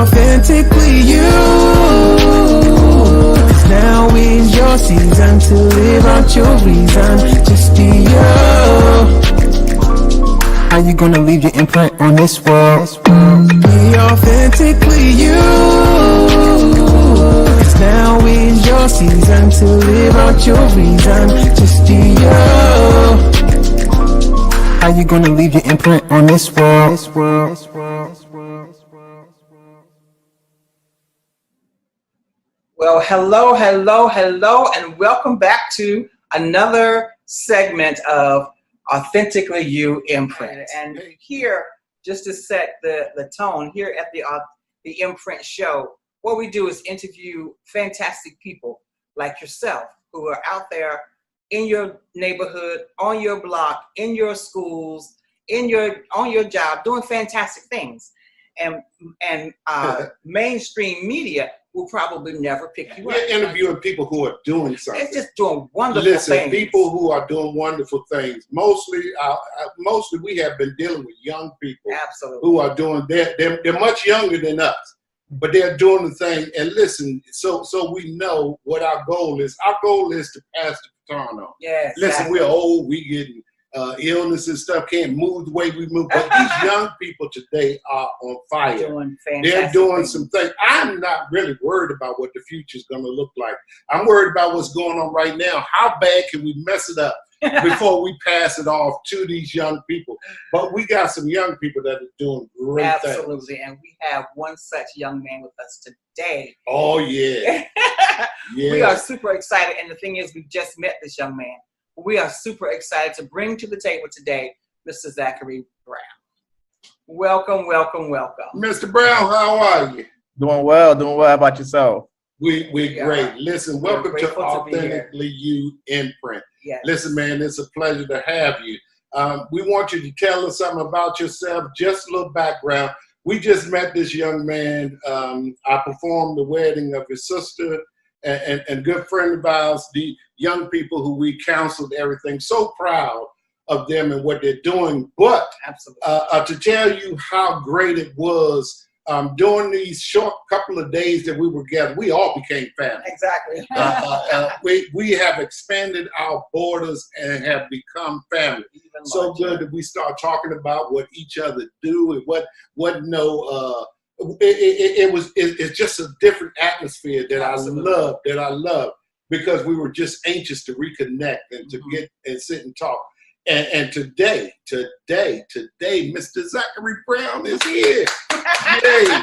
authentically you. 'Cause now is your season to live out your reason. Just be you. How you gonna leave your imprint on this world? Be authentically you. 'Cause now is your season to live out your reason. Just be you. How you gonna leave your imprint on this world? Well, hello, and welcome back to another segment of Authentically You Imprint. And here, just to set the tone, here at the Imprint Show, what we do is interview fantastic people like yourself who are out there in your neighborhood, on your block, in your schools, on your job, doing fantastic things. And mainstream media will probably never pick you up. We're interviewing people who are doing something. It's just doing wonderful things. People who are doing wonderful things. Mostly we have been dealing with young people. Absolutely. Who are doing, they're much younger than us, but they're doing the thing. And listen, so we know what our goal is. Our goal is to pass the baton on. Yes. Listen, we're old, we getting illness and stuff, can't move the way we move. But these young people today are on fire. They're doing some things. I'm not really worried about what the future is going to look like. I'm worried about what's going on right now. How bad can we mess it up before we pass it off to these young people? But we got some young people that are doing great things. Absolutely. And we have one such young man with us today. Oh, yeah. Yeah. We are super excited. And the thing is, we just met this young man. We are super excited to bring to the table today Mr. Zachary Brown. Welcome. Mr. Brown, how are you? Doing well. How about yourself? We're great. Listen, welcome to Authentically You Imprint. Yes. Listen, man, it's a pleasure to have you. We want you to tell us something about yourself, just a little background. We just met this young man. I performed the wedding of his sister and good friend of ours, the young people who we counseled, everything. So proud of them and what they're doing. But to tell you how great it was, during these short couple of days that we were together, we all became family. Exactly. We have expanded our borders and have become family. So good that we start talking about what each other do and it's just a different atmosphere that I love because we were just anxious to reconnect and to get and sit and talk. And today, Mr. Zachary Brown is here. Yay.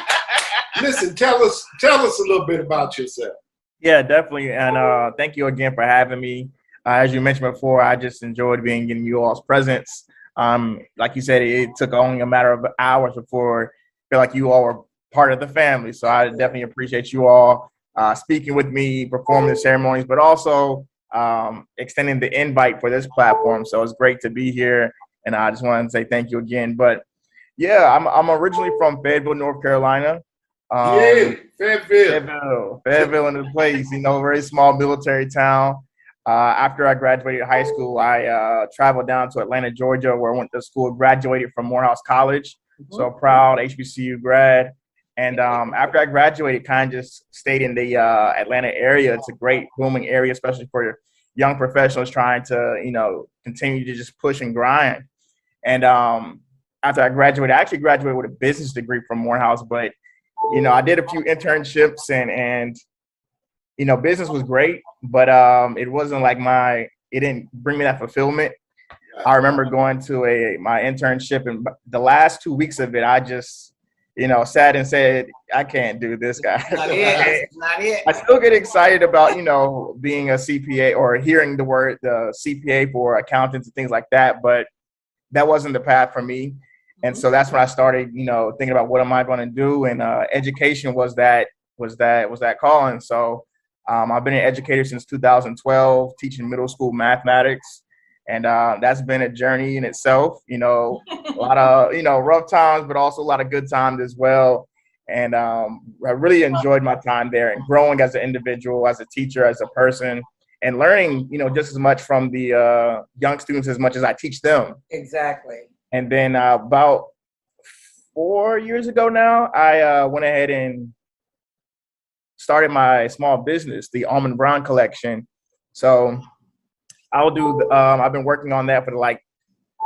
Listen, tell us a little bit about yourself. Yeah, definitely. And thank you again for having me. As you mentioned before, I just enjoyed being in you all's presence. Like you said, it took only a matter of hours before I feel like you all were part of the family. So I definitely appreciate you all speaking with me, performing the ceremonies, but also extending the invite for this platform. So it's great to be here, and I just wanted to say thank you again. But yeah, I'm originally from Fayetteville, North Carolina. Fayetteville in the place, very small military town. After I graduated high school, I traveled down to Atlanta, Georgia, where I went to school, graduated from Morehouse College. So proud HBCU grad. And after I graduated, kind of just stayed in the Atlanta area. It's a great booming area, especially for young professionals trying to, continue to just push and grind. And after I graduated, I actually graduated with a business degree from Morehouse, but, I did a few internships and business was great, but it wasn't like it didn't bring me that fulfillment. I remember going to my internship, and the last 2 weeks of it, I just, sat and said, I can't do this, guys. Not it. I still get excited about, being a CPA or hearing the CPA for accountants and things like that, but that wasn't the path for me. And so that's when I started, thinking about what am I going to do, and education was that calling. So I've been an educator since 2012, teaching middle school mathematics. And that's been a journey in itself, a lot of, rough times, but also a lot of good times as well. And I really enjoyed my time there and growing as an individual, as a teacher, as a person, and learning, just as much from the young students as much as I teach them. Exactly. And then about 4 years ago now, I went ahead and started my small business, the Almond Brown Collection. So I've been working on that for like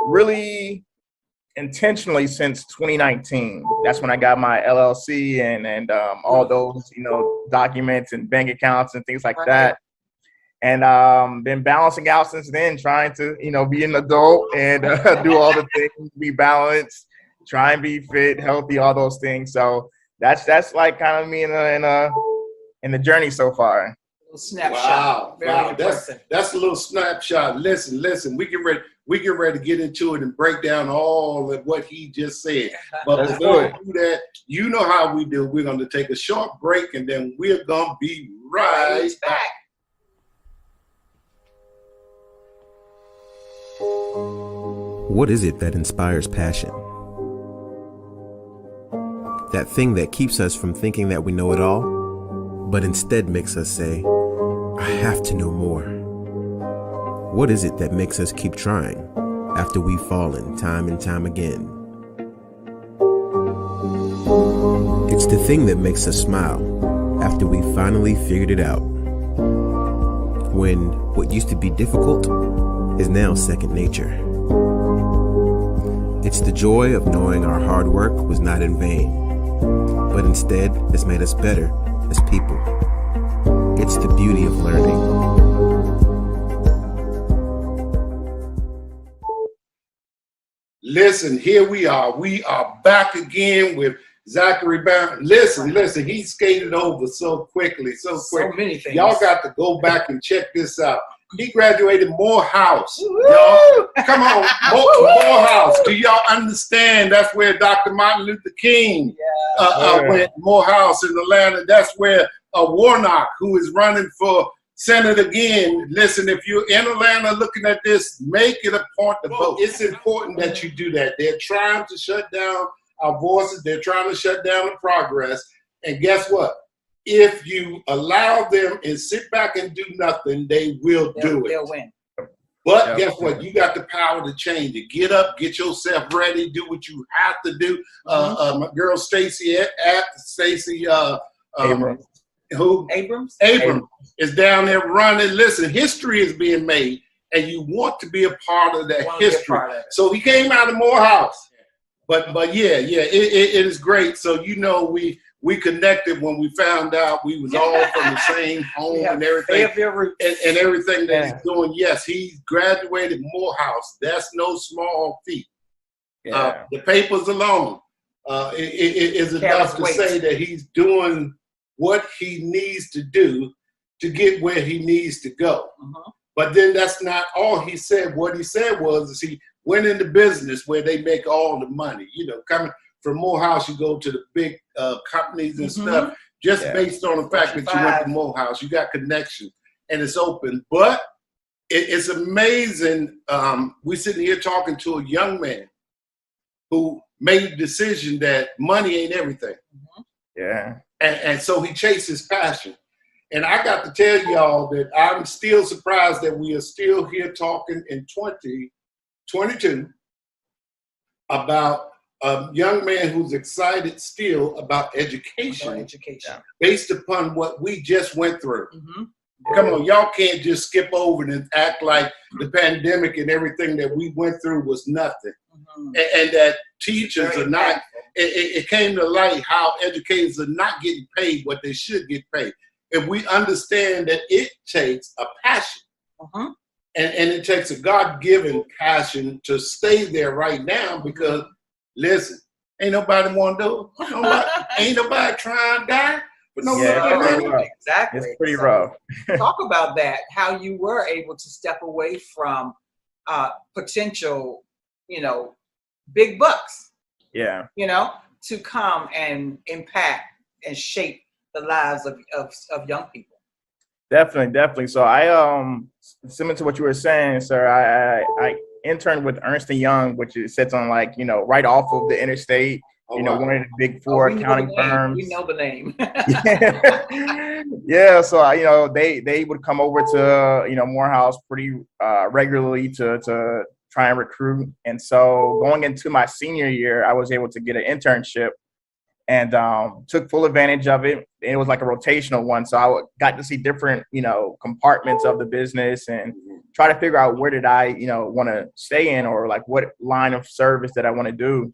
really intentionally since 2019. That's when I got my LLC and all those, documents and bank accounts and things like that. And been balancing out since then, trying to, be an adult and do all the things, be balanced, try and be fit, healthy, all those things. So that's like kind of me in the journey so far. Little snapshot. Wow. That's a little snapshot. Listen, we get ready to get into it and break down all of what he just said. But before we do that, you know how we do. We're going to take a short break and then we're going to be right back. What is it that inspires passion? That thing that keeps us from thinking that we know it all, but instead makes us say, I have to know more. What is it that makes us keep trying after we've fallen time and time again? It's the thing that makes us smile after we finally figured it out. When what used to be difficult is now second nature. It's the joy of knowing our hard work was not in vain, but instead has made us better as people. It's the beauty of learning. Listen, here we are. We are back again with Zachary Brown. Listen, he skated over so quickly, so quick. So many things. Y'all got to go back and check this out. He graduated Morehouse. Y'all, come on, Morehouse. Do y'all understand? That's where Dr. Martin Luther King went. Morehouse in Atlanta. That's where Warnock, who is running for Senate again. Listen, if you're in Atlanta looking at this, make it a point to vote. It's important that you do that. They're trying to shut down our voices. They're trying to shut down the progress. And guess what? If you allow them and sit back and do nothing, they will do it. They'll win. But guess what? You got the power to change it. Get up, get yourself ready, do what you have to do. My girl Stacey Abrams. Abrams is down there running. Listen, history is being made, and you want to be a part of that history. So he came out of Morehouse. But yeah, it is great. So we connected when we found out we was all from the same home and everything. And everything that he's doing. Yes, he graduated Morehouse. That's no small feat. Yeah. The papers alone is enough to say that he's doing what he needs to do to get where he needs to go. But then that's not all he said. What he said was he went into business where they make all the money. Coming from Morehouse, you go to the big companies and stuff, just based on the fact that you went to Morehouse. You got connections, and it's open. But it's amazing. We're sitting here talking to a young man who made a decision that money ain't everything. Yeah. And so he chased his passion. And I got to tell y'all that I'm still surprised that we are still here talking in 2022 about a young man who's excited still about education. Based upon what we just went through. Come on, y'all can't just skip over and act like the pandemic and everything that we went through was nothing. And that teachers are not, it came to light how educators are not getting paid what they should get paid. And we understand that it takes a passion. And it takes a God-given passion to stay there right now because, listen, ain't nobody want to do it. Ain't nobody trying to die. But Exactly. It's pretty rough. Talk about that, how you were able to step away from potential, big bucks. Yeah. To come and impact and shape the lives of young people. Definitely. So I similar to what you were saying, sir, I interned with Ernst & Young, which sits on right off of the interstate. One of the big four accounting firms. We know the name. Yeah. So they would come over to Morehouse pretty regularly to try and recruit. And so going into my senior year, I was able to get an internship and took full advantage of it. It was like a rotational one. So I got to see different, compartments of the business and try to figure out where did I, want to stay in, or like what line of service that I want to do.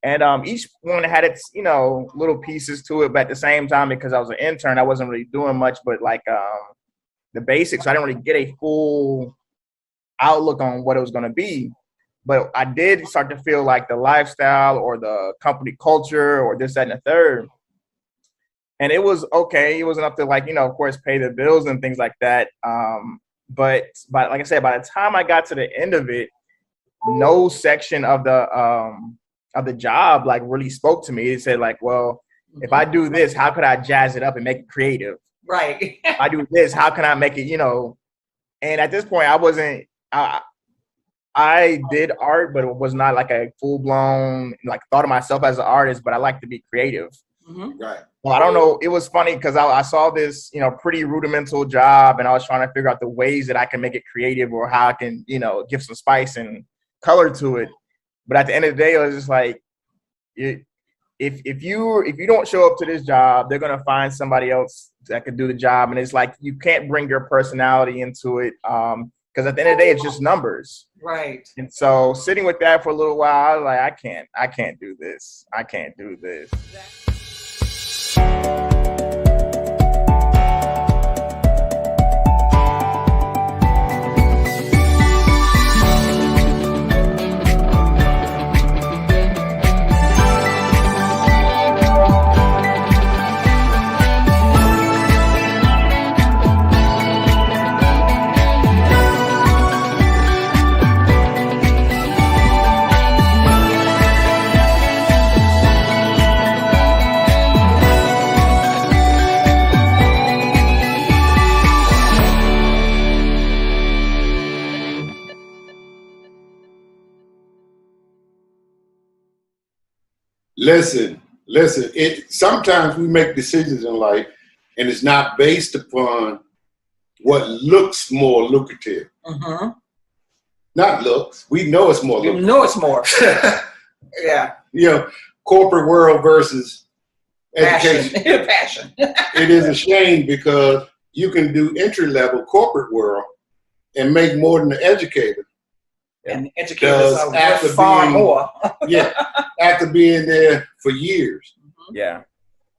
And each one had its, little pieces to it. But at the same time, because I was an intern, I wasn't really doing much but like the basics. I didn't really get a full outlook on what it was going to be. But I did start to feel like the lifestyle or the company culture or this, that, and the third. And it was okay. It was enough to of course, pay the bills and things like that. But like I said, by the time I got to the end of it, no section of the job really spoke to me. It said well, if I do this, how could I jazz it up and make it creative? Right. If I do this, how can I make it, And at this point, I did art, but it was not like a full-blown, thought of myself as an artist, but I like to be creative. Mm-hmm. Right. Well, I don't know. It was funny because I saw this, pretty rudimental job, and I was trying to figure out the ways that I can make it creative or how I can, give some spice and color to it. But at the end of the day, it was just like, if you don't show up to this job, they're gonna find somebody else that could do the job, and it's like you can't bring your personality into it. Because at the end of the day, it's just numbers. Right. And so sitting with that for a little while, I was like, I can't do this. I can't do this. Listen. Sometimes we make decisions in life, and it's not based upon what looks more lucrative. Mm-hmm. Not looks. We know it's more lucrative. You know it's more. Yeah. Corporate world versus education. Passion. It is a shame because you can do entry-level corporate world and make more than an educator. And educators are worth far more. Yeah, after being there for years. Yeah.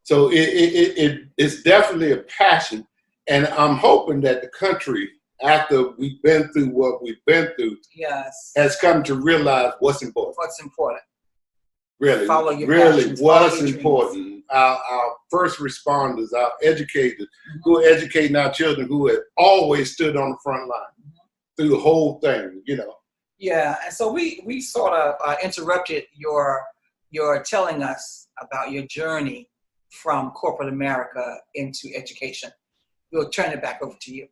So it's definitely a passion, and I'm hoping that the country, after we've been through what we've been through, yes, has come to realize what's important. What's important. Really, Follow your really, passions, what's follow your important. Our first responders, our educators, who are educating our children, who have always stood on the front line through the whole thing. Yeah, and so we sort of interrupted your telling us about your journey from corporate America into education. We'll turn it back over to you.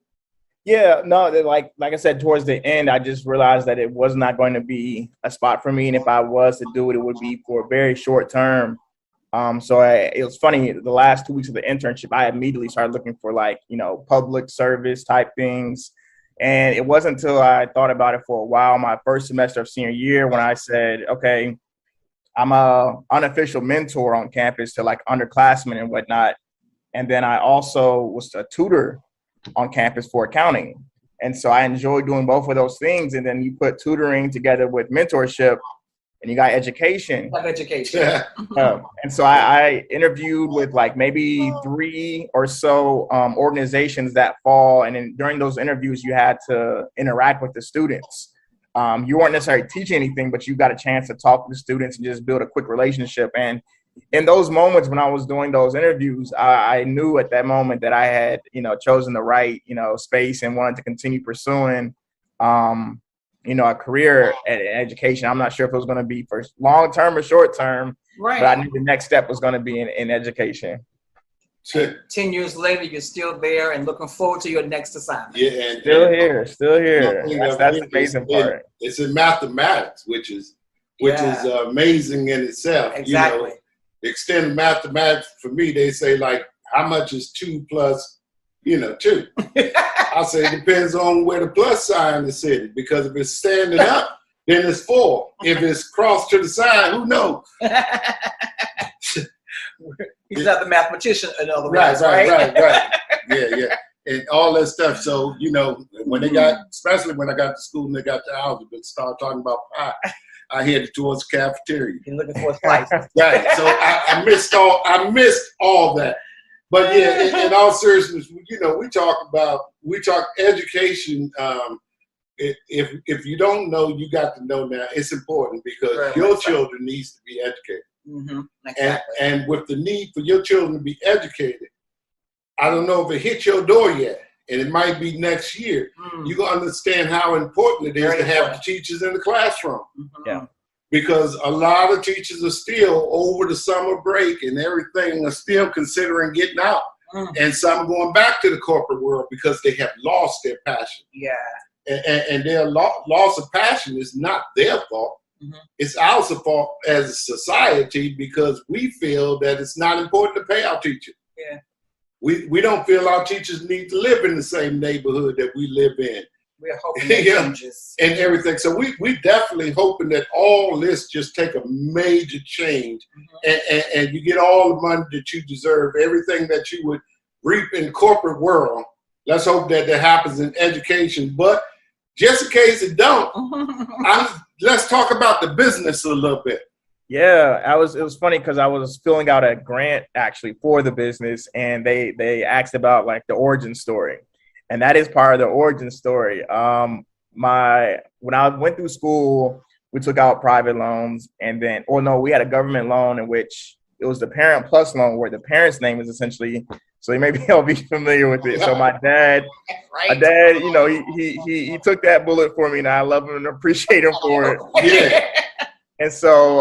Yeah, no, like I said, towards the end, I just realized that it was not going to be a spot for me, and if I was to do it, it would be for a very short term. So it was funny. The last 2 weeks of the internship, I immediately started looking for public service type things. And it wasn't until I thought about it for a while, my first semester of senior year, when I said, okay, I'm a unofficial mentor on campus to underclassmen and whatnot. And then I also was a tutor on campus for accounting. And so I enjoyed doing both of those things. And then you put tutoring together with mentorship, and you got education. Education. And so I interviewed with maybe 3 or so organizations that fall. And then during those interviews, you had to interact with the students. You weren't necessarily teaching anything, but you got a chance to talk to the students and just build a quick relationship. And in those moments when I was doing those interviews, I knew at that moment that I had, chosen the right, space and wanted to continue pursuing a career in education. I'm not sure if it was going to be for long term or short term, right? But I knew the next step was going to be in education. 10 years later, you're still there and looking forward to your next assignment. Yeah, and still here. That's the amazing part. It's in mathematics, which is amazing in itself. Exactly. The extent of mathematics for me, they say how much is 2 plus 2? I say it depends on where the plus sign is sitting, because if it's standing up, then it's 4. If it's crossed to the side, who knows? He's not the mathematician, in other Right. words, right? Yeah. And all that stuff. So, when they got, especially when I got to school and they got to algebra, started talking about pi, I headed towards the cafeteria. You're looking for his life. Right. So I missed all that. But yeah, in all seriousness, we talk education. If you don't know, you got to know now. It's important because your children needs to be educated. Mm-hmm. Exactly. And with the need for your children to be educated, I don't know if it hit your door yet, and it might be next year. You're going to understand how important it is to have the teachers in the classroom. Mm-hmm. Yeah. Because a lot of teachers are still over the summer break and everything are still considering getting out. And some going back to the corporate world because they have lost their passion. Yeah. And their loss of passion is not their fault. Mm-hmm. It's our fault as a society because we feel that it's not important to pay our teachers. Yeah. We don't feel our teachers need to live in the same neighborhood that we live in. We're hoping that changes. And everything. So we definitely hoping that all this just take a major change, and you get all the money that you deserve, everything that you would reap in corporate world. Let's hope that happens in education. But just in case it don't, let's talk about the business a little bit. Yeah, it was funny because I was filling out a grant actually for the business, and they asked about like the origin story. And that is part of the origin story. When I went through school, we took out private loans, and then, we had a government loan in which it was the Parent Plus loan, where the parent's name is essentially. So maybe I'll be familiar with it. So my dad, he took that bullet for me, and I love him and appreciate him for it. Yeah. And so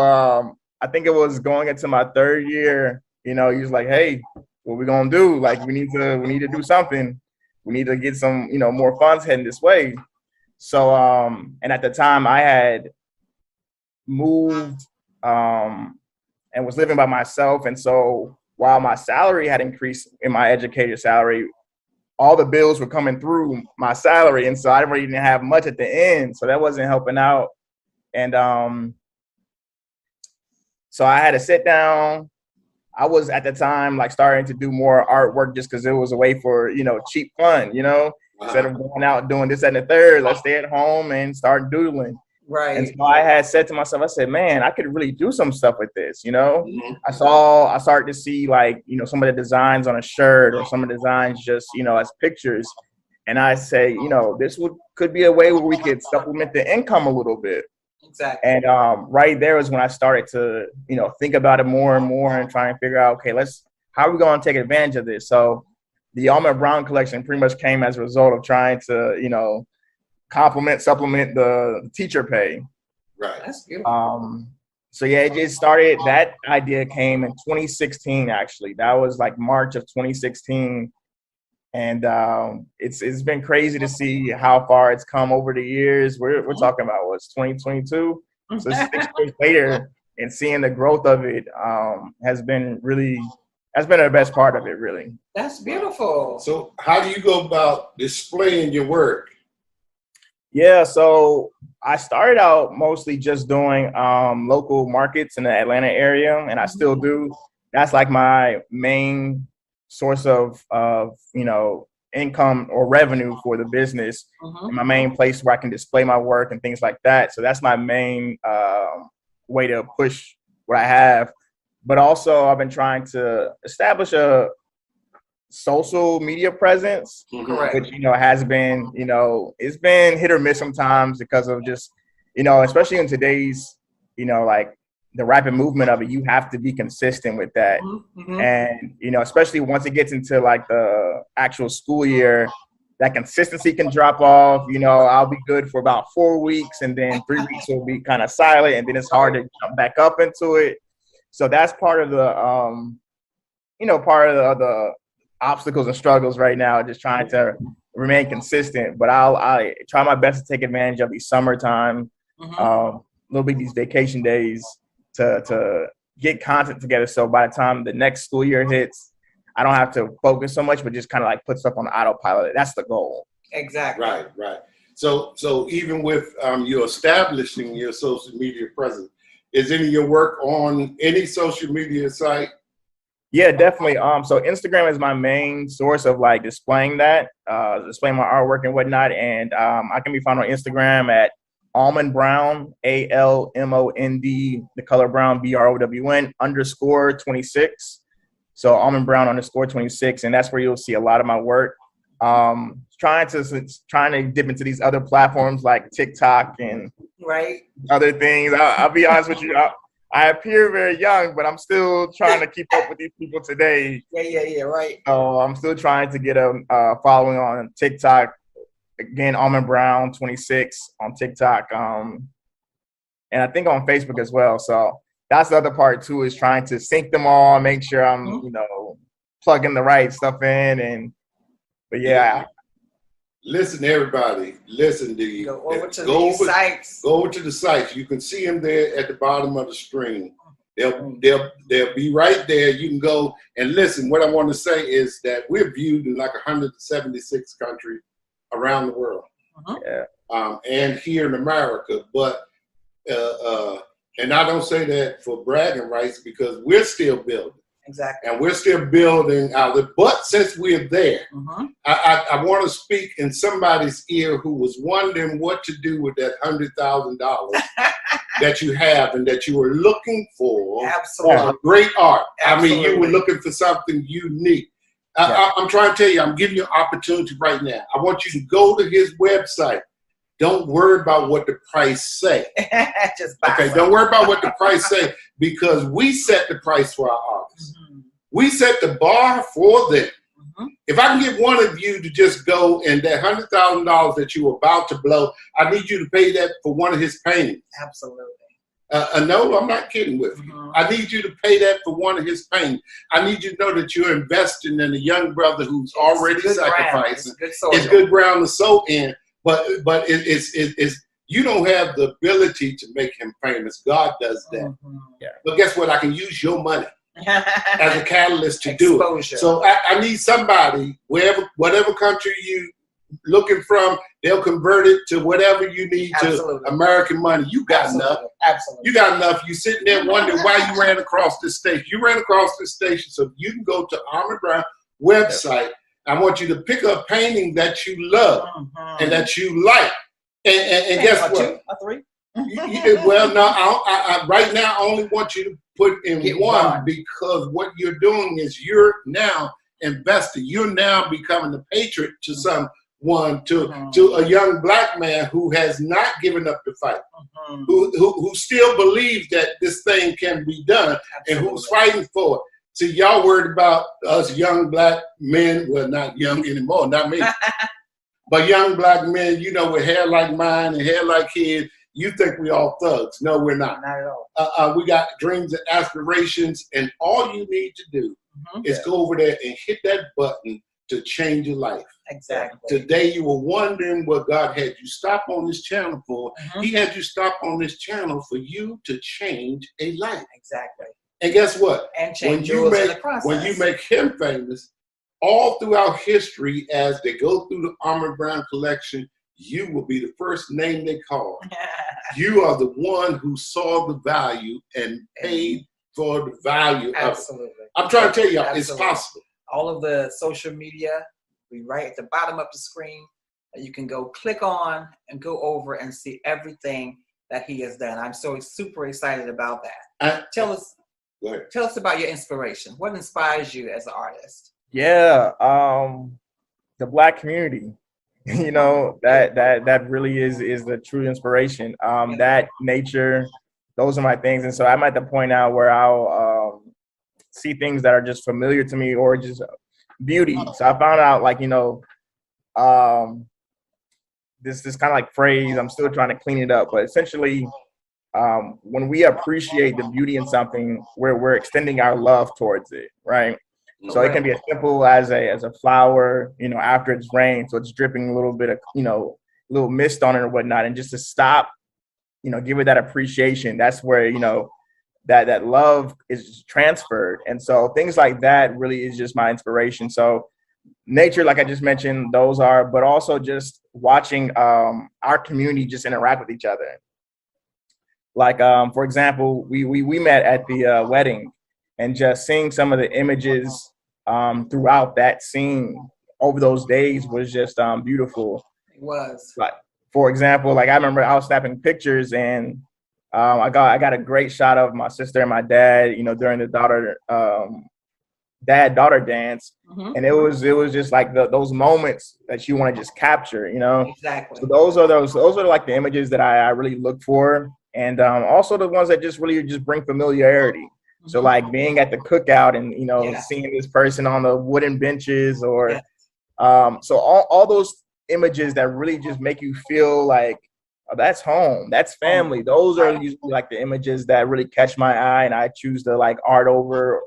I think it was going into my 3rd year. He was like, "Hey, what we gonna do? Like, we need to do something. We need to get some, more funds heading this way." So, and at the time I had moved and was living by myself. And so while my salary had increased in my educator salary, all the bills were coming through my salary. And so I really didn't have much at the end. So that wasn't helping out. And so I had to sit down. I was at the time like starting to do more artwork just because it was a way for, cheap fun, instead of going out doing this, that, and the third, let's stay at home and start doodling. Right. And so I had said to myself, I said, man, I could really do some stuff with this, Mm-hmm. I started to see like, some of the designs on a shirt or some of the designs just, as pictures. And I say, this could be a way where we could supplement the income a little bit. Exactly. And right there is when I started to, think about it more and more and try and figure out, okay, how are we going to take advantage of this? So the Almond Brown collection pretty much came as a result of trying to, supplement the teacher pay. Right. That's beautiful. So yeah, it just started. That idea came in 2016. Actually, that was like March of 2016. And it's been crazy to see how far it's come over the years. We're talking about what's 2022. So 6 years later, and seeing the growth of it has been the best part of it, really. That's beautiful. So how do you go about displaying your work? Yeah, so I started out mostly just doing local markets in the Atlanta area, and I still do. That's like my main source of income or revenue for the business, and my main place where I can display my work and things like that. So that's my main way to push what I have. But also I've been trying to establish a social media presence, which has been it's been hit or miss sometimes because of just especially in today's like the rapid movement of it, you have to be consistent with that. And especially once it gets into like the actual school year, that consistency can drop off. I'll be good for about 4 weeks, and then 3 weeks will be kind of silent, and then it's hard to jump back up into it. So that's part of the the obstacles and struggles right now, just trying to remain consistent. But I try my best to take advantage of these summertime, little bit these vacation days to get content together. So by the time the next school year hits, I don't have to focus so much, but just kind of like put stuff on autopilot. That's the goal. Exactly. Right. So even with you establishing your social media presence, is any of your work on any social media site? Yeah, definitely. So Instagram is my main source of like displaying that, displaying my artwork and whatnot. And I can be found on Instagram at Almond Brown, ALMOND, the color brown, BROWN _26. So Almond Brown _26, and that's where you'll see a lot of my work. Trying to dip into these other platforms like TikTok and other things. I'll be honest with you. I appear very young, but I'm still trying to keep up with these people today. Yeah, right. So I'm still trying to get a following on TikTok. Again, Almond Brown 26 on TikTok, and I think on Facebook as well. So that's the other part too, is trying to sync them all, make sure I'm plugging the right stuff in. But yeah. Listen, everybody. Listen to you. Go over to the sites. Go over to the sites. You can see them there at the bottom of the screen. They'll be right there. You can go and listen. What I want to say is that we're viewed in like 176 countries around the world, and here in America. But and I don't say that for bragging rights, because we're still building. Exactly. And we're still building out there. But since we're there, I want to speak in somebody's ear who was wondering what to do with that $100,000 that you have and that you were looking for. Absolutely. Great art. Absolutely. I mean, you were looking for something unique. I'm trying to tell you, I'm giving you an opportunity right now. I want you to go to his website. Don't worry about what the price say. Just buy something. Don't worry about what the price say, because we set the price for our artists. We set the bar for them. If I can get one of you to just go and that $100,000 that you were about to blow, I need you to pay that for one of his paintings. Absolutely. No, I'm not kidding with you. I need you to pay that for one of his paintings. I need you to know that you're investing in a young brother who's already sacrificing. It's good ground to sow in. But it's you don't have the ability to make him famous. God does that. But guess what? I can use your money as a catalyst to do it. So I need somebody, whatever country you looking from, they'll convert it to whatever you need to American money. You got enough. Absolutely. You got enough. You sitting there wondering why you ran across this station. You ran across this station, so you can go to Almond Brown website. I want you to pick a painting that you love and that you like. And guess what? Three? Well, no, I right now I only want you to put in one, because what you're doing is you're now investing. You're now becoming a patriot to someone, to a young black man who has not given up the fight, who still believes that this thing can be done, and who's fighting for it. See, y'all worried about us young black men. Well, not young anymore, not me. But young black men, with hair like mine and hair like his, you think we all thugs. No, we're not. Not at all. We got dreams and aspirations, and all you need to do is go over there and hit that button to change your life. Exactly. Today you were wondering what God had you stop on this channel for. He had you stop on this channel for you to change a life. Exactly. And guess what? And change yours in the process. When you make him famous, all throughout history, as they go through the Almond Brown collection, you will be the first name they call. You are the one who saw the value and paid for the value of it. I'm trying to tell you, it's possible. All of the social media, we right at the bottom of the screen, that you can go click on and go over and see everything that he has done. I'm so super excited about that. Tell us about your inspiration. What inspires you as an artist? Yeah, the Black community. That really is the true inspiration. That nature, those are my things. And so I'm at the point now where I'll see things that are just familiar to me, or just beauty. So I found out, this kind of like phrase, I'm still trying to clean it up, but essentially, when we appreciate the beauty in something, we're extending our love towards it, right? So it can be as simple as a flower, after it's rained, so it's dripping a little bit of, little mist on it or whatnot, and just to stop, give it that appreciation. That's where, that love is transferred. And so things like that really is just my inspiration. So nature, like I just mentioned, those are, but also just watching our community just interact with each other. Like, for example, we met at the wedding, and just seeing some of the images throughout that scene over those days was just beautiful. It was. Like, for example, like I remember I was snapping pictures, and I got a great shot of my sister and my dad, during the dad-daughter dance. And it was just like those moments that you want to just capture, Exactly. So those are like the images that I really look for, and also the ones that just really just bring familiarity. So like being at the cookout and seeing this person on the wooden benches, or so all those images that really just make you feel like, oh, that's home, that's family. Those are usually like the images that really catch my eye, and I choose to like art over.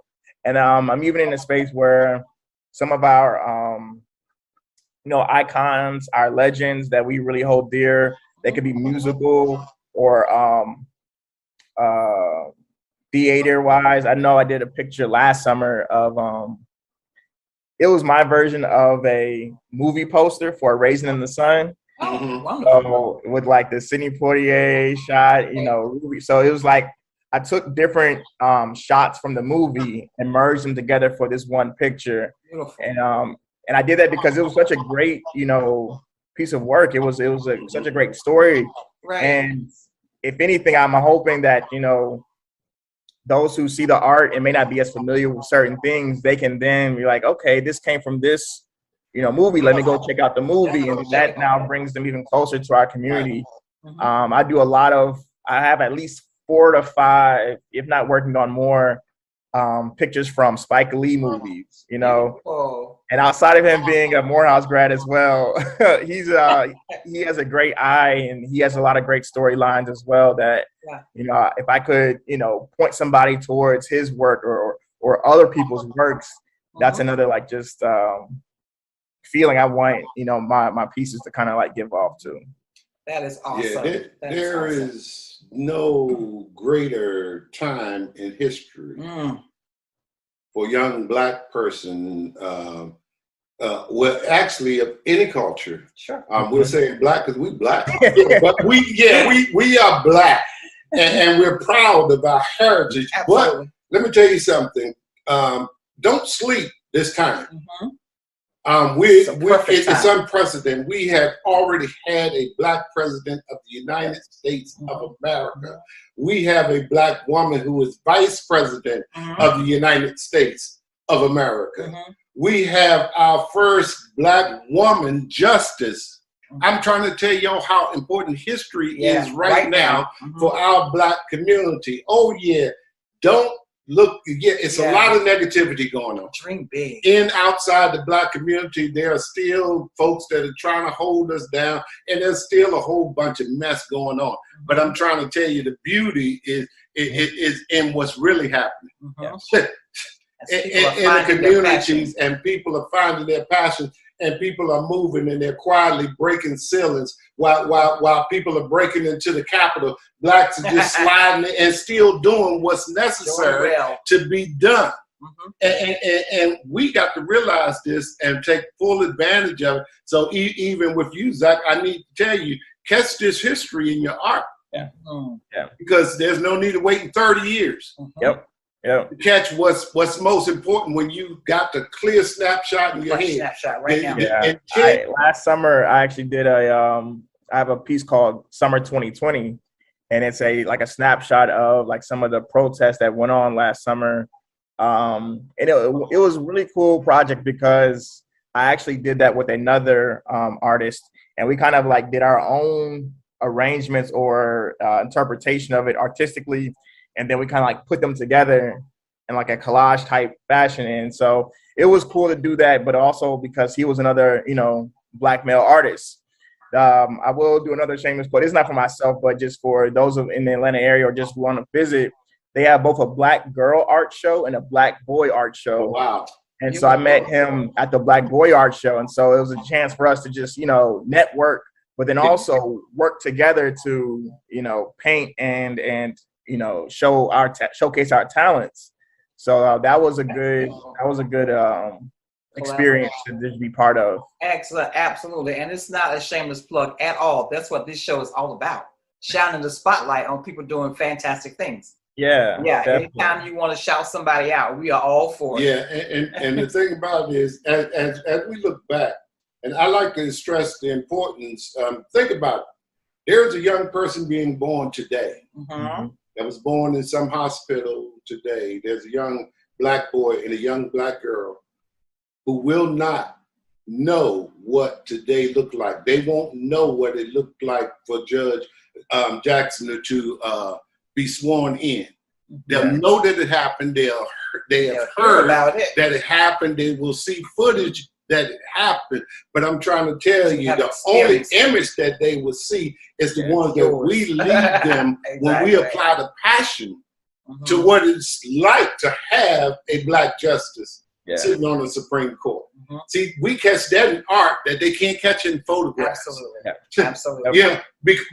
And I'm even in a space where some of our icons, our legends that we really hold dear, they could be musical or theater wise. I know I did a picture last summer of it was my version of a movie poster for Raisin in the Sun. Oh, wonderful. So with like the Sidney Poitier shot, so it was like I took different shots from the movie and merged them together for this one picture. Beautiful. And I did that because it was such a great, piece of work. It was such a great story. Right. And if anything, I'm hoping that, those who see the art and may not be as familiar with certain things, they can then be like, okay, this came from this, movie. Let me go check out the movie. And that now brings them even closer to our community. I have at least 4 to 5, if not working on more, pictures from Spike Lee movies, And outside of him being a Morehouse grad as well, he has a great eye, and he has a lot of great storylines as well that, if I could, point somebody towards his work or other people's works, that's another like just feeling I want, my pieces to kind of like give off to. That is awesome. Yeah, there is no greater time in history for a young Black person, well, actually of any culture. Sure. We're saying Black because we Black, but we are Black, and we're proud of our heritage. Absolutely. But let me tell you something. Don't sleep this time. It's unprecedented. We have already had a Black president of the United States of America. We have a Black woman who is vice president of the United States of America. We have our first Black woman justice. I'm trying to tell y'all how important history is right now for our Black community. Oh yeah, don't look, it's a lot of negativity going on. Dream big. In outside the Black community, there are still folks that are trying to hold us down, and there's still a whole bunch of mess going on. But I'm trying to tell you, the beauty is in what's really happening. In the communities, and people are finding their passion, and people are moving, and they're quietly breaking ceilings while people are breaking into the Capitol. Blacks are just sliding and still doing what's necessary to be done. And we got to realize this and take full advantage of it. So even with you, Zach, I need to tell you, catch this history in your art. Because there's no need of waiting 30 years. To catch what's most important when you got the clear snapshot in your head. Snapshot right now. Last summer, I actually did I have a piece called Summer 2020, and it's a snapshot of like some of the protests that went on last summer. And it was a really cool project because I actually did that with another artist, and we kind of like did our own arrangements or interpretation of it artistically. And then we kind of like put them together in like a collage type fashion. And so it was cool to do that, but also because he was another, Black male artist. I will do another shameless plug. It's not for myself, but just for those in the Atlanta area or just want to visit. They have both a Black girl art show and a Black boy art show. Oh, wow. And so I met him at the Black boy art show. And so it was a chance for us to just, network, but then also work together to, paint and showcase our talents. So that was a good experience to just be part of. Excellent, absolutely. And it's not a shameless plug at all. That's what this show is all about. Shining the spotlight on people doing fantastic things. Yeah. Yeah. Definitely. Anytime you want to shout somebody out, we are all for it. Yeah, and the thing about it is, as we look back, and I like to stress the importance. Think about it. There's a young person being born today that was born in some hospital today. There's a young black boy and a young black girl who will not know what today looked like. They won't know what it looked like for Judge Jackson to be sworn in. They'll know that it happened. They have heard about it. that it happened. They will see footage that it happened. But I'm trying to tell you, the only image that they will see is the ones that we lead them when we apply the passion to what it's like to have a black justice sitting on the Supreme Court. See, we catch that in art that they can't catch in photographs. Absolutely. Yeah,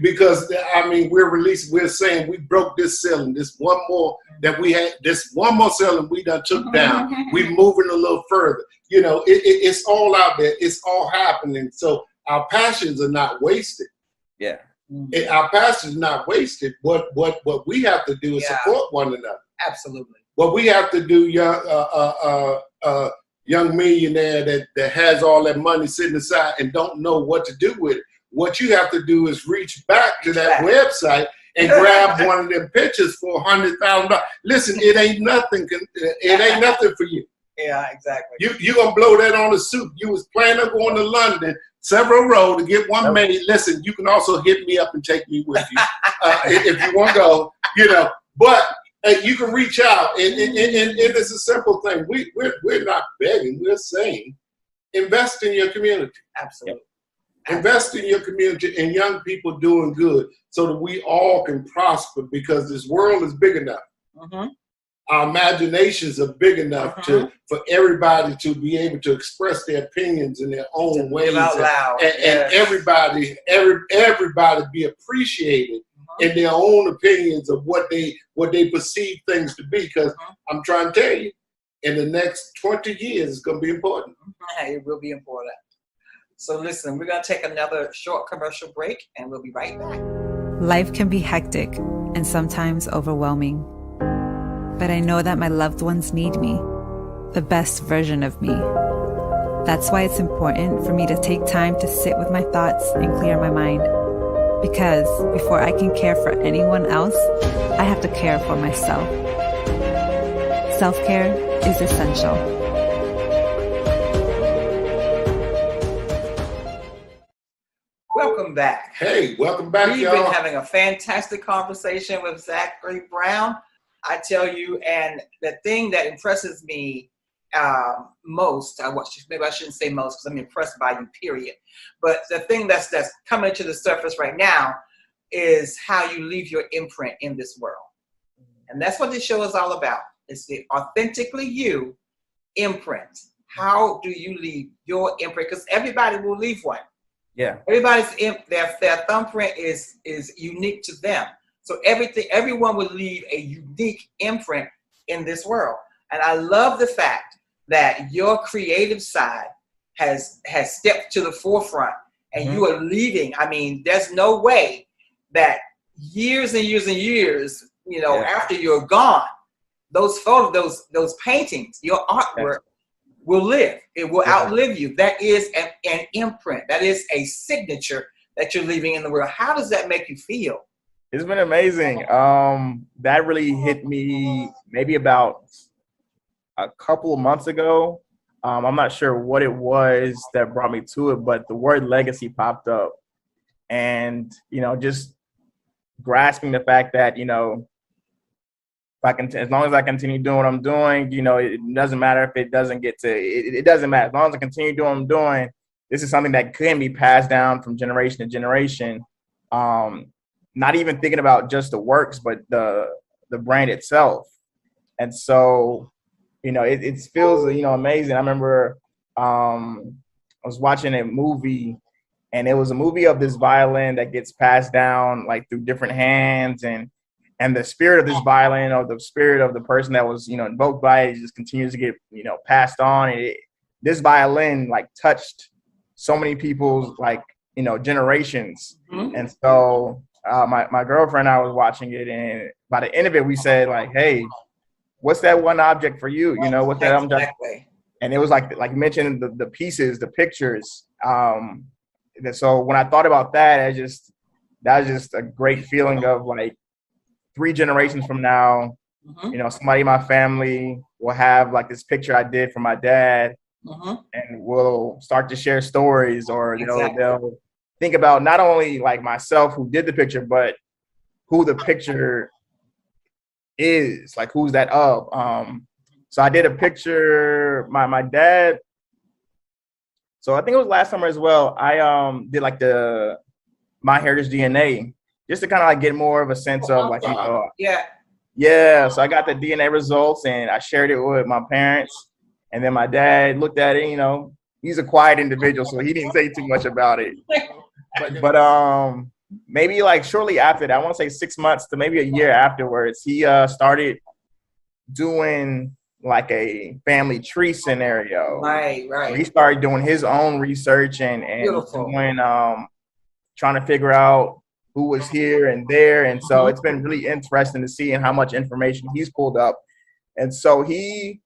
because I mean, we're saying we broke this ceiling. This one more that we had, this one more ceiling we done took down. We're moving a little further. You know, it's all out there. It's all happening. So our passions are not wasted. Yeah. Our passions are not wasted. What we have to do is support one another. Absolutely. What we have to do, young millionaire that has all that money sitting aside and don't know what to do with it. What you have to do is reach back to that website and grab one of them pictures for $100,000. Listen, it ain't nothing. It ain't nothing for you. Yeah, exactly. You gonna blow that on a suit. You was planning on going to London, several road to get one made. Listen, you can also hit me up and take me with you if you want to go. You know, but. You can reach out, and it's a simple thing. We're not begging. We're saying, invest in your community. Absolutely. Invest in your community and young people doing good, so that we all can prosper. Because this world is big enough. Our imaginations are big enough for everybody to be able to express their opinions in their own ways, out loud. And everybody be appreciated in their own opinions of what they perceive things to be. Because I'm trying to tell you, in the next 20 years, it's going to be important. It will be important. So listen, we're going to take another short commercial break, and we'll be right back. Life can be hectic and sometimes overwhelming. But I know that my loved ones need me, the best version of me. That's why it's important for me to take time to sit with my thoughts and clear my mind. Because before I can care for anyone else, I have to care for myself. Self-care is essential. Welcome back. Hey, welcome back, We've y'all. been having a fantastic conversation with Zachary Brown. I tell you, and the thing that impresses me most, maybe I shouldn't say most because I'm impressed by you, period. But the thing that's coming to the surface right now is how you leave your imprint in this world. And that's what this show is all about. It's the authentically you imprint. How do you leave your imprint? Because everybody will leave one. Yeah. Everybody's their thumbprint is unique to them. So everyone will leave a unique imprint in this world. And I love the fact that your creative side has stepped to the forefront, and you are leaving. I mean, there's no way that years and years and years, after you're gone, those photos, those paintings, your artwork will live. It will outlive you. That is an imprint. That is a signature that you're leaving in the world. How does that make you feel? It's been amazing. That really hit me maybe about a couple of months ago. I'm not sure what it was that brought me to it, but the word legacy popped up. And, just grasping the fact that, as long as I continue doing what I'm doing, it doesn't matter if it doesn't get to, it doesn't matter. As long as I continue doing what I'm doing, this is something that can be passed down from generation to generation. Not even thinking about just the works, but the brand itself. And so, it feels, amazing. I remember I was watching a movie, and it was a movie of this violin that gets passed down like through different hands, and the spirit of this violin, or the spirit of the person that was, invoked by it, just continues to get, passed on. And this violin like touched so many people's like, you know, generations. And so my girlfriend and I was watching it, and by the end of it, we said like, hey, what's that one object for you? You know, what's that object? Exactly. And it was like you mentioned the pieces, the pictures. And so when I thought about that, that was just a great feeling of like 3 generations from now, you know, somebody in my family will have like this picture I did for my dad, and we'll start to share stories, or they'll think about not only like myself who did the picture, but who the picture is, like who's that of. So I did a picture, my dad. So I think it was last summer as well. I did like the My Heritage DNA, just to kind of like get more of a sense of like, you know, yeah. So I got the DNA results and I shared it with my parents, and then my dad looked at it. You know, he's a quiet individual, so he didn't say too much about it. But maybe like shortly after that, I want to say 6 months to maybe a year afterwards, he started doing like a family tree scenario. Right. He started doing his own research and doing, trying to figure out who was here and there. And so it's been really interesting to see how much information he's pulled up. And so he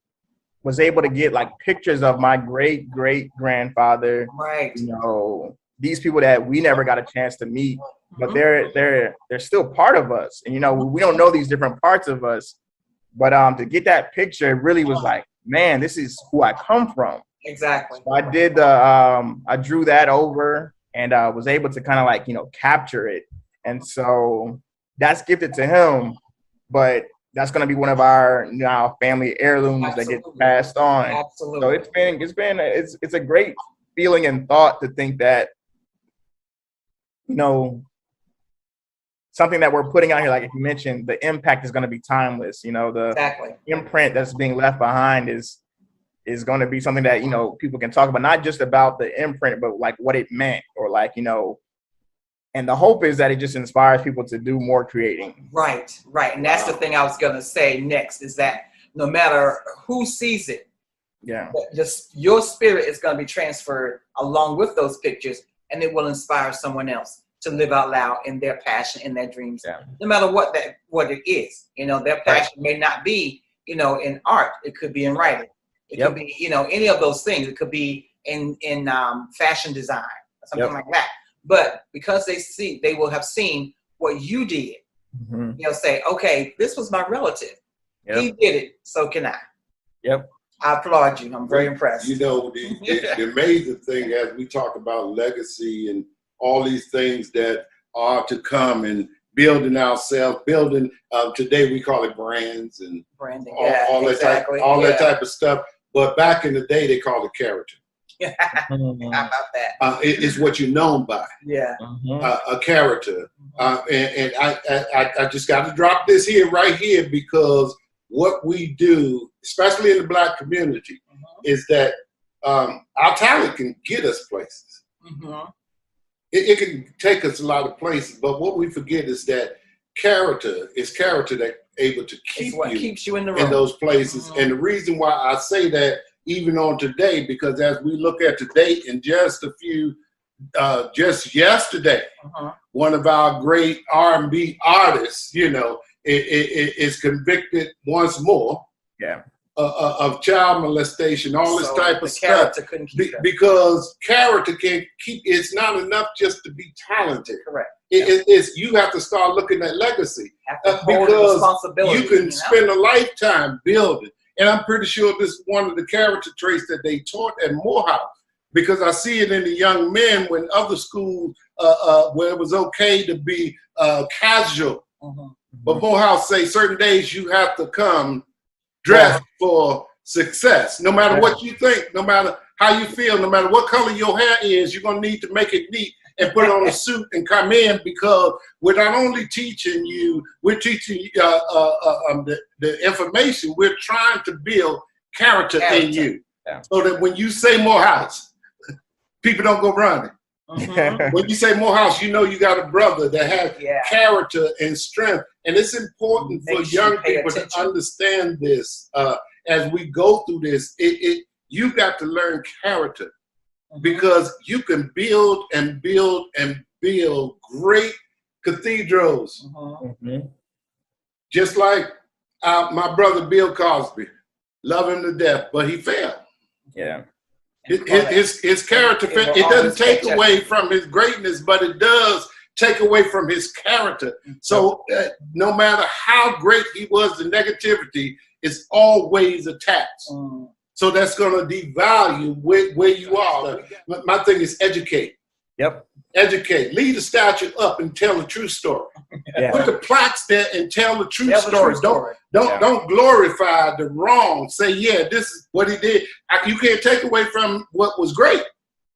was able to get like pictures of my great grandfather. Right. You know, these people that we never got a chance to meet, but they're still part of us. And you know, we don't know these different parts of us, but to get that picture, it really was like, man, this is who I come from. Exactly. So I did I drew that over and was able to kind of like, you know, capture it. And so that's gifted to him, but that's going to be one of our now family heirlooms that gets passed on. Absolutely. So it's a great feeling and thought to think that, you know, something that we're putting out here, like you mentioned, the impact is going to be timeless. You know, the imprint that's being left behind is going to be something that, you know, people can talk about, not just about the imprint, but like what it meant, or like, you know, and the hope is that it just inspires people to do more creating. Right. And that's the thing I was going to say next, is that no matter who sees it, just your spirit is going to be transferred along with those pictures, and it will inspire someone else to live out loud in their passion, in their dreams, no matter what it is. You know, their passion may not be, you know, in art. It could be in writing. It could be, you know, any of those things. It could be in fashion design, or something like that. But because they will have seen what you did, they'll say, okay, this was my relative. He did it, so can I. I applaud you. I'm very impressed. You know, the amazing thing, as we talk about legacy and all these things that are to come, and building ourselves, today we call it brands and branding, all that type of stuff. But back in the day, they called it character. How about that? It's what you're known by. A character. And I just got to drop this right here, because what we do, especially in the Black community, is that our talent can get us places. It can take us a lot of places, but what we forget is that character that able to keep keeps you in the room, in those places. And the reason why I say that, even on today, because as we look at today, in just a few, just yesterday, one of our great R&B artists, you know, is convicted once more of child molestation, all this type of stuff. Because character can't keep, it's not enough just to be talented. Correct. It's you have to start looking at legacy, because you can spend a lifetime building. And I'm pretty sure this is one of the character traits that they taught at Morehouse, because I see it in the young men when other schools, where it was okay to be casual. But Morehouse say certain days you have to come dressed for success. No matter what you think, no matter how you feel, no matter what color your hair is, you're going to need to make it neat and put on a suit and come in, because we're not only teaching you, we're teaching the information. We're trying to build character in you, so that when you say Morehouse, people don't go running. When you say Morehouse, you know you got a brother that has character and strength. And it's important for young people to understand this as we go through this. you got to learn character, because you can build and build and build great cathedrals. Just like my brother Bill Cosby, love him to death, but he failed. Yeah. His character, it doesn't take away from his greatness, but it does take away from his character. So no matter how great he was, the negativity is always attached. So that's going to devalue where you are. My thing is educate. Yep. Educate. Lead the statue up and tell the true story. Yeah. Put the plaques there and tell the true story. Don't glorify the wrong. Say, yeah, this is what he did. You can't take away from what was great.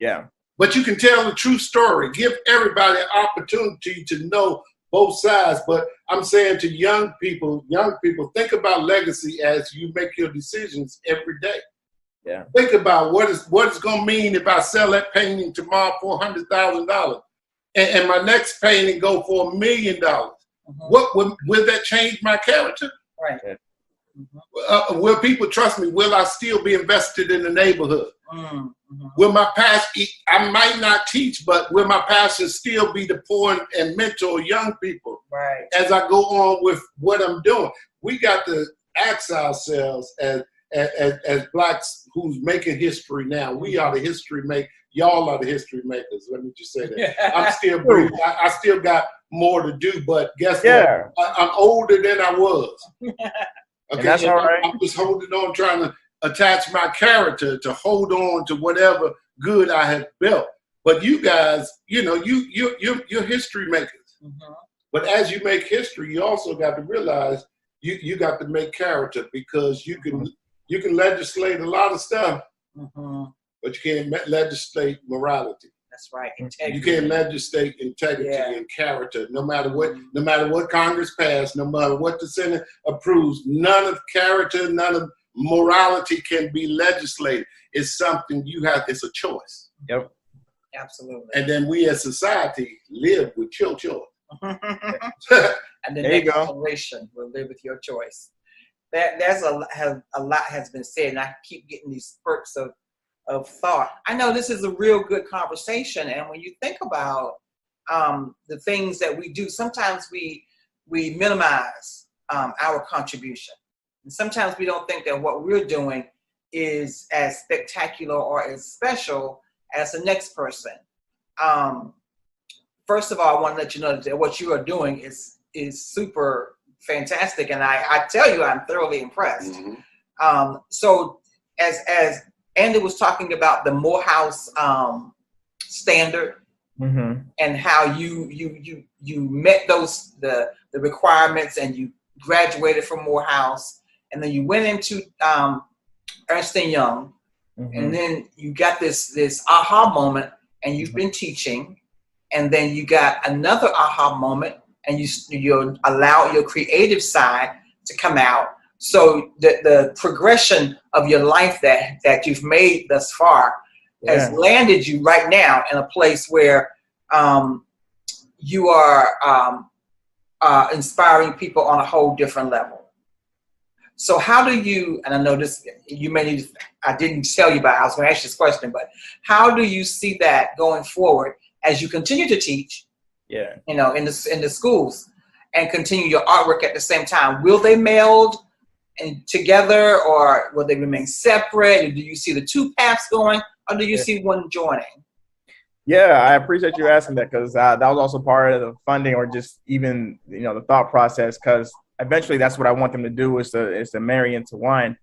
Yeah. But you can tell the true story. Give everybody an opportunity to know both sides. But I'm saying to young people, think about legacy as you make your decisions every day. Yeah. Think about what it's going to mean if I sell that painting tomorrow for $100,000, and my next painting go for $1 million. What will that change my character? Right. Will people trust me? Will I still be invested in the neighborhood? Will my passion? I might not teach, but will my passion still be to pour and mentor young people? Right. As I go on with what I'm doing, we got to ask ourselves as Blacks who's making history now. We are the history makers. Y'all are the history makers. Let me just say that. I'm still breathing. I still got more to do, but guess what? I'm older than I was. Okay, and that's all right. I'm just holding on, trying to attach my character to hold on to whatever good I have built. But you guys, you're history makers. But as you make history, you also got to realize you got to make character, because you can legislate a lot of stuff, but you can't legislate morality. That's right. You can't legislate integrity and character. No matter what Congress passed, no matter what the Senate approves, none of character, none of morality can be legislated. It's something it's a choice. Yep. Absolutely. And then we as society live with your choice. And the next generation will live with your choice. There's a lot has been said, and I keep getting these spurts of thought. I know this is a real good conversation, and when you think about the things that we do, sometimes we minimize our contribution, and sometimes we don't think that what we're doing is as spectacular or as special as the next person. First of all, I want to let you know that what you are doing is super fantastic, and I tell you, I'm thoroughly impressed. So as Andy was talking about the Morehouse standard, and how you met the requirements, and you graduated from Morehouse, and then you went into Ernst & Young, and then you got this aha moment, and you've been teaching, and then you got another aha moment, and you allow your creative side to come out. So the progression of your life that you've made thus far has landed you right now in a place where you are inspiring people on a whole different level. So how do you, and I know this, you may need, I didn't tell you about, I was going to ask you this question, but how do you see that going forward as you continue to teach, in the schools, and continue your artwork at the same time? Will they meld together, or will they remain separate? Or do you see the two paths going, or do you see one joining? Yeah, I appreciate you asking that, because that was also part of the funding, or just even the thought process, because eventually that's what I want them to do, is to marry into one.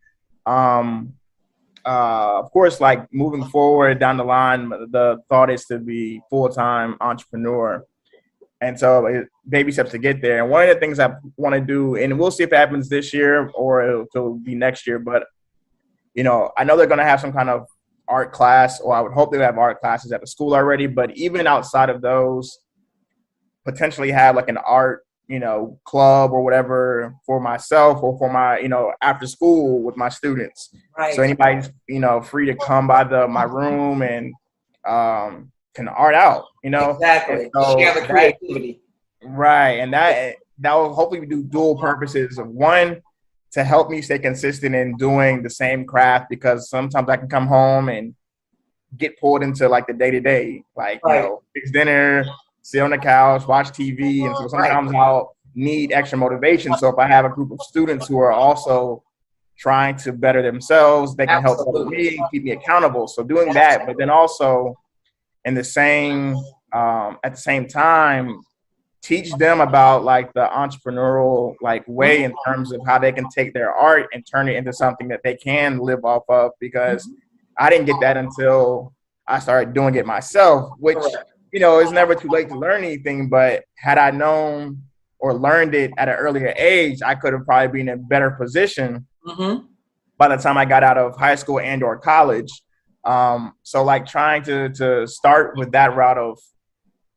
Of course, like moving forward down the line, the thought is to be full-time entrepreneur. And so baby steps to get there. And one of the things I want to do, and we'll see if it happens this year or it'll be next year, but, I know they're going to have some kind of art class, or I would hope they have art classes at the school already. But even outside of those, potentially have like an art, club or whatever for myself, or for my, after school with my students. Right. So anybody's, free to come by my room and can art out, Exactly. So share the creativity. Right. And that will hopefully do dual purposes of, one, to help me stay consistent in doing the same craft, because sometimes I can come home and get pulled into like the day-to-day, like, you know, fix dinner, sit on the couch, watch TV. And so sometimes I'll need extra motivation. So if I have a group of students who are also trying to better themselves, they can help better me, keep me accountable. So doing that, but then also in the same, at the same time, teach them about like the entrepreneurial like way in terms of how they can take their art and turn it into something that they can live off of, because I didn't get that until I started doing it myself, which, you know, it's never too late to learn anything. But had I known or learned it at an earlier age, I could have probably been in a better position by the time I got out of high school and or college. So like trying to start with that route of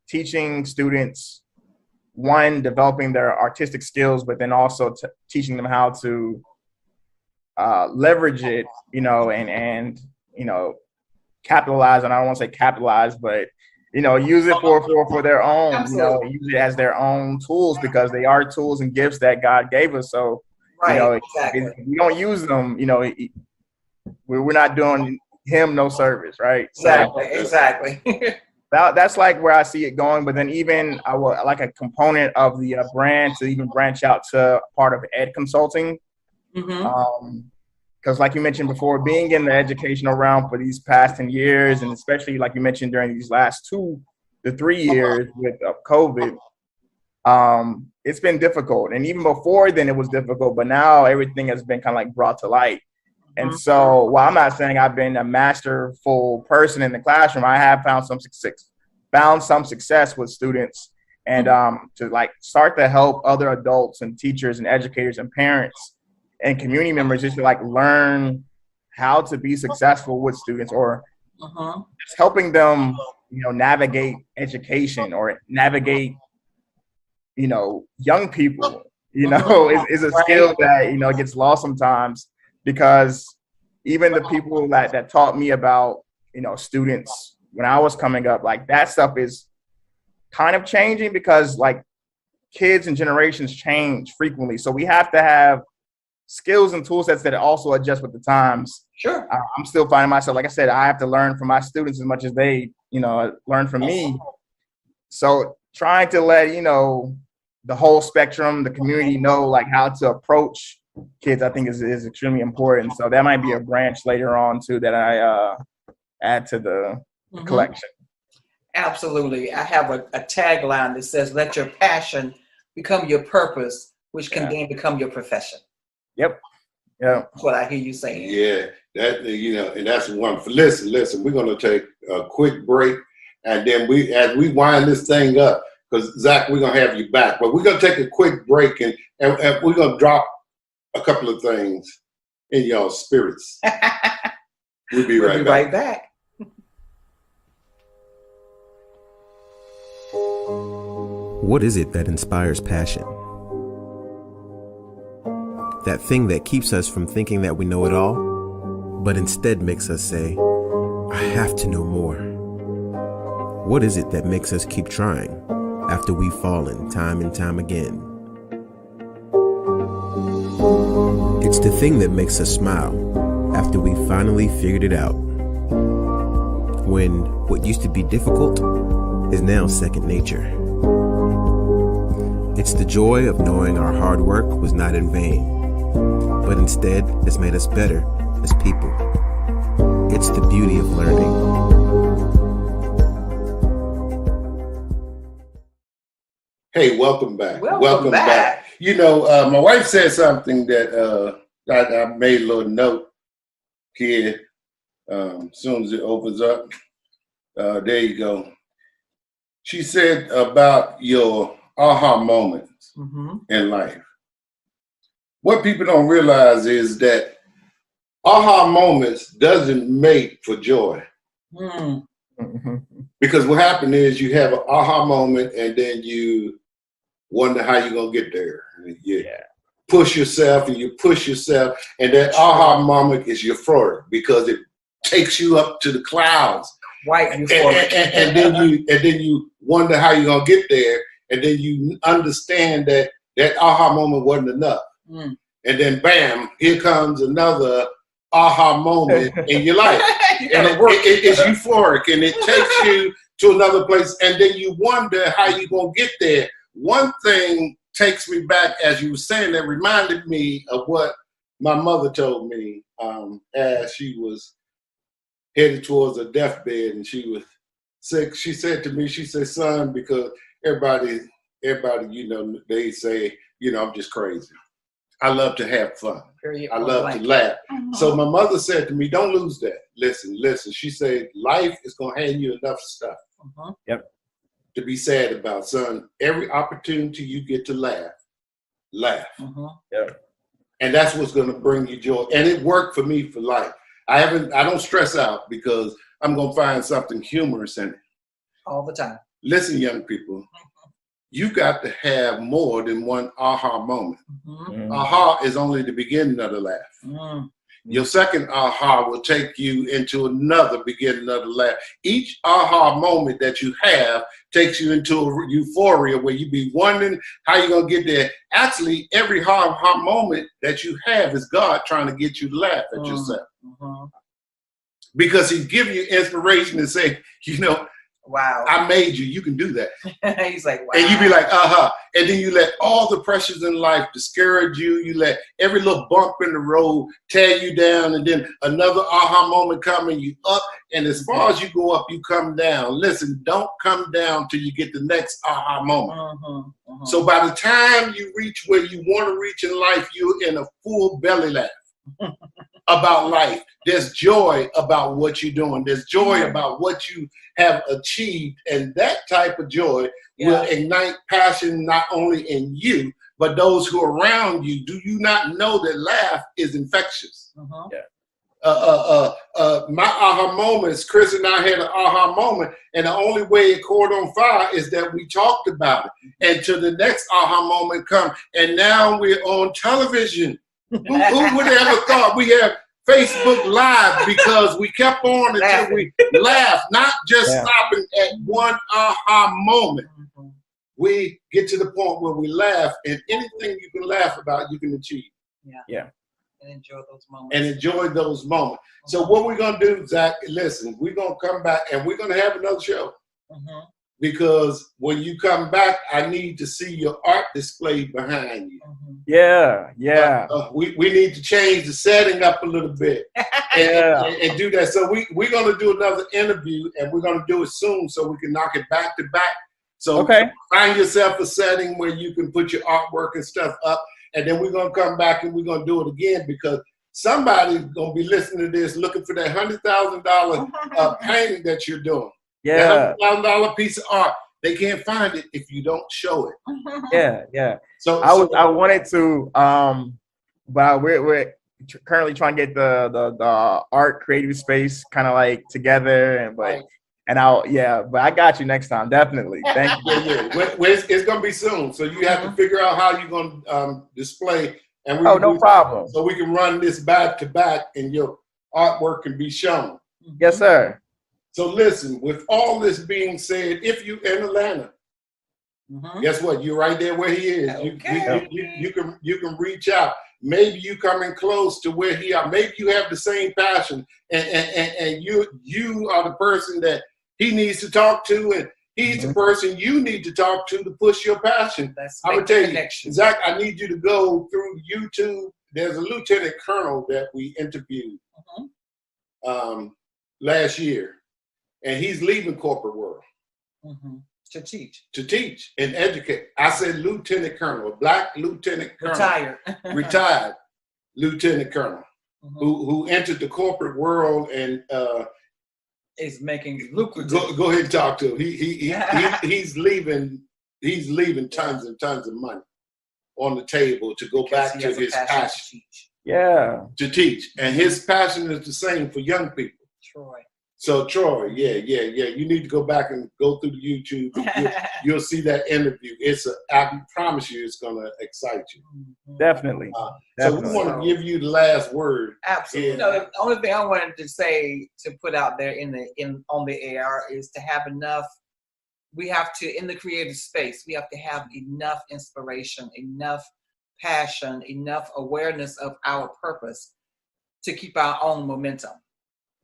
teaching students, one, developing their artistic skills, but then also teaching them how to leverage it, you know, and you know, capitalize. And I don't want to say capitalize, but you know, use it for their own, you know, use it as their own tools, because they are tools and gifts that God gave us. So, you know, if we don't use them, you know, we're not doing him no service, right? Exactly. That's like where I see it going. But then even I will like a component of the brand to even branch out to part of ed consulting. Because like you mentioned before, being in the educational realm for these past 10 years, and especially like you mentioned during these last 2 to 3 years with COVID, it's been difficult. And even before then it was difficult, but now everything has been kind of like brought to light. And so while I'm not saying I've been a masterful person in the classroom, I have found some success with students, and to like start to help other adults and teachers and educators and parents and community members just to like learn how to be successful with students, or just helping them, you know, navigate education or navigate, you know, young people, you know, is a skill that, you know, gets lost sometimes, because even the people that taught me about, you know, students when I was coming up, like that stuff is kind of changing, because like kids and generations change frequently. So we have to have skills and tool sets that also adjust with the times. Sure. I'm still finding myself, like I said, I have to learn from my students as much as they, you know, learn from me. So trying to let, you know, the whole spectrum, the community know like how to approach kids, I think is extremely important. So that might be a branch later on too that I add to the collection. Absolutely. I have a tagline that says, let your passion become your purpose, which can then become your profession. Yep. Yeah. That's what I hear you saying. Yeah, that, you know, and that's one for listen, we're going to take a quick break, and then as we wind this thing up, because Zach, we're going to have you back, but we're going to take a quick break, and we're going to drop a couple of things in your spirits. We'll be right back. What is it that inspires passion? That thing that keeps us from thinking that we know it all, but instead makes us say, I have to know more. What is it that makes us keep trying after we've fallen time and time again? It's the thing that makes us smile after we finally figured it out. When what used to be difficult is now second nature. It's the joy of knowing our hard work was not in vain, but instead has made us better as people. It's the beauty of learning. Hey, welcome back. Welcome back. You know, my wife said something that I made a little note, kid. As soon as it opens up, there you go. She said about your aha moments in life. What people don't realize is that aha moments doesn't make for joy. Because what happened is you have an aha moment and then you wonder how you're going to get there. You push yourself and you push yourself, and that aha moment is euphoric because it takes you up to the clouds. Right. And then you wonder how you're going to get there, and then you understand that aha moment wasn't enough. and then bam, here comes another aha moment in your life. And it's euphoric, and it takes you to another place, and then you wonder how you're going to get there. One thing takes me back, as you were saying, that reminded me of what my mother told me as she was headed towards a deathbed and she was sick. She said to me, she said, son, because everybody, they say, I'm just crazy. I love to have fun. I love to laugh. So my mother said to me, don't lose that. Listen. She said, life is going to hand you enough stuff to be sad about, son. Every opportunity you get to laugh. And that's what's going to bring you joy. And it worked for me for life. I don't stress out because I'm going to find something humorous in it. All the time. Listen, young people, you got to have more than one aha moment. Aha is only the beginning of the laugh. Your second aha will take you into another beginning of the laugh. Each aha moment that you have takes you into a euphoria where you be wondering how you're going to get there. Actually, every aha moment that you have is God trying to get you to laugh at yourself. Because he's giving you inspiration and say, wow, I made you. You can do that. He's like, wow. And you be like, And then you let all the pressures in life discourage you. You let every little bump in the road tear you down. And then another aha moment come and you up. And as far as you go up, you come down. Listen, don't come down till you get the next aha moment. So by the time you reach where you want to reach in life, you're in a full belly laugh about life. There's joy about what you're doing. There's joy about what you have achieved. And that type of joy will ignite passion not only in you, but those who are around you. Do you not know that laugh is infectious? My aha moments, Chris and I had an aha moment, and the only way it caught on fire is that we talked about it. And till the next aha moment come, and now we're on television. Who would have ever thought we have Facebook Live because we kept on until we laughed, not just stopping at one aha moment. We get to the point where we laugh, and anything you can laugh about, you can achieve. And enjoy those moments. So what we're going to do, Zach, listen, we're going to come back, and we're going to have another show. Because when you come back, I need to see your art display behind you. We need to change the setting up a little bit and do that. So we're going to do another interview, and we're going to do it soon so we can knock it back to back. So find yourself a setting where you can put your artwork and stuff up, and then we're going to come back and we're going to do it again because somebody's going to be listening to this looking for that $100,000 painting that you're doing. That $100,000 piece of art. They can't find it if you don't show it. So I wanted to, but we're currently trying to get the art creative space kind of like together, but I got you next time, definitely. Thank you. It's gonna be soon, so you have to figure out how you're gonna display. And no problem. So we can run this back to back, and your artwork can be shown. Yes, sir. So listen, with all this being said, if you're in Atlanta, guess what? You're right there where he is. You can reach out. Maybe you coming close to where he are. Maybe you have the same passion, and you are the person that he needs to talk to, and he's the person you need to talk to push your passion. I'm gonna tell you, Zach, I need you to go through YouTube. There's a lieutenant colonel that we interviewed last year. And he's leaving corporate world to teach and educate. I said lieutenant colonel, a black lieutenant colonel, retired lieutenant colonel, who entered the corporate world and is making lucrative. Go ahead and talk to him. He's leaving tons and tons of money on the table to go back to his passion. To teach, and his passion is the same for young people. So Troy, you need to go back and go through the YouTube. You'll see that interview. I promise you, it's gonna excite you. Definitely. So we want to give you the last word. Absolutely. The only thing I wanted to say to put out there on the air is to have enough. We have to, in the creative space, we have to have enough inspiration, enough passion, enough awareness of our purpose to keep our own momentum.